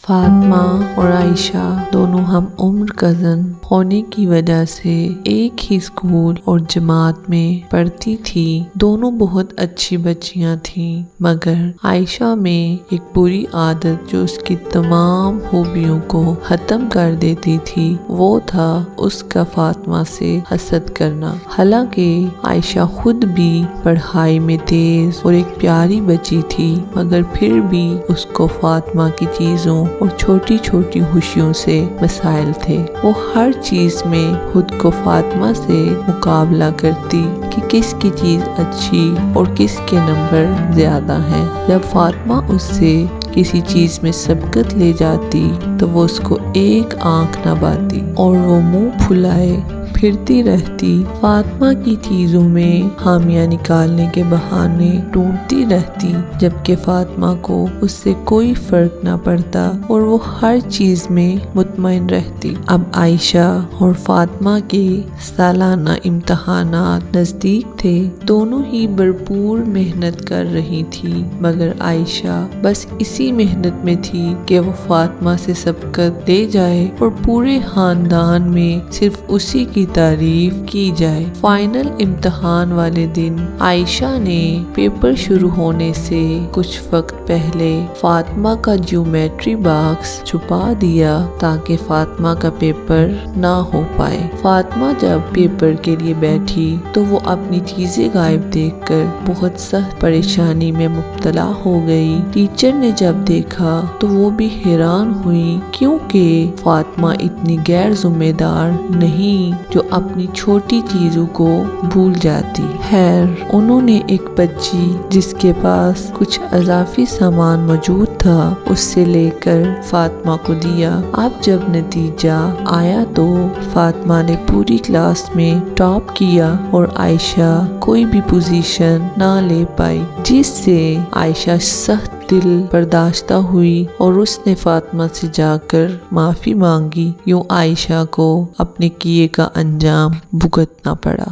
فاطمہ اور عائشہ دونوں ہم عمر کزن ہونے کی وجہ سے ایک ہی اسکول اور جماعت میں پڑھتی تھی۔ دونوں بہت اچھی بچیاں تھیں، مگر عائشہ میں ایک بری عادت جو اس کی تمام خوبیوں کو ختم کر دیتی تھی وہ تھا اس کا فاطمہ سے حسد کرنا۔ حالانکہ عائشہ خود بھی پڑھائی میں تیز اور ایک پیاری بچی تھی، مگر پھر بھی اس کو فاطمہ کی چیزوں اور چھوٹی چھوٹی خوشیوں سے مسائل تھے۔ وہ ہر چیز میں خود کو فاطمہ سے مقابلہ کرتی کہ کس کی چیز اچھی اور کس کے نمبر زیادہ ہیں۔ جب فاطمہ اس سے کسی چیز میں سبقت لے جاتی تو وہ اس کو ایک آنکھ نہ باتی اور وہ منہ پھلائے پھرتی رہتی۔ فاطمہ کی چیزوں میں خامیاں نکالنے کے بہانے ڈھونڈتی رہتی، جبکہ فاطمہ کو اس سے کوئی فرق نہ پڑتا اور وہ ہر چیز میں مطمئن رہتی۔ اب عائشہ اور فاطمہ کے سالانہ امتحانات نزدیک تھے۔ دونوں ہی بھرپور محنت کر رہی تھی، مگر عائشہ بس اسی محنت میں تھی کہ وہ فاطمہ سے سبقت لے جائے اور پورے خاندان میں صرف اسی کی تعریف کی جائے۔ فائنل امتحان والے دن عائشہ نے پیپر شروع ہونے سے کچھ وقت پہلے فاطمہ کا جیومیٹری باکس چھپا دیا تاکہ فاطمہ کا پیپر نہ ہو پائے۔ فاطمہ جب پیپر کے لیے بیٹھی تو وہ اپنی چیزیں غائب دیکھ کر بہت سخت پریشانی میں مبتلا ہو گئی۔ ٹیچر نے جب دیکھا تو وہ بھی حیران ہوئی، کیونکہ فاطمہ اتنی غیر ذمہ دار نہیں جو اپنی چھوٹی چیزوں کو بھول جاتی۔ خیر، انہوں نے ایک بچی جس کے پاس کچھ اضافی سامان موجود تھا اس سے لے کر فاطمہ کو دیا۔ اب جب نتیجہ آیا تو فاطمہ نے پوری کلاس میں ٹاپ کیا اور عائشہ کوئی بھی پوزیشن نہ لے پائی، جس سے عائشہ سخت دل برداشتہ ہوئی اور اس نے فاطمہ سے جا کر معافی مانگی۔ یوں عائشہ کو اپنے کیے کا انجام بھگتنا پڑا۔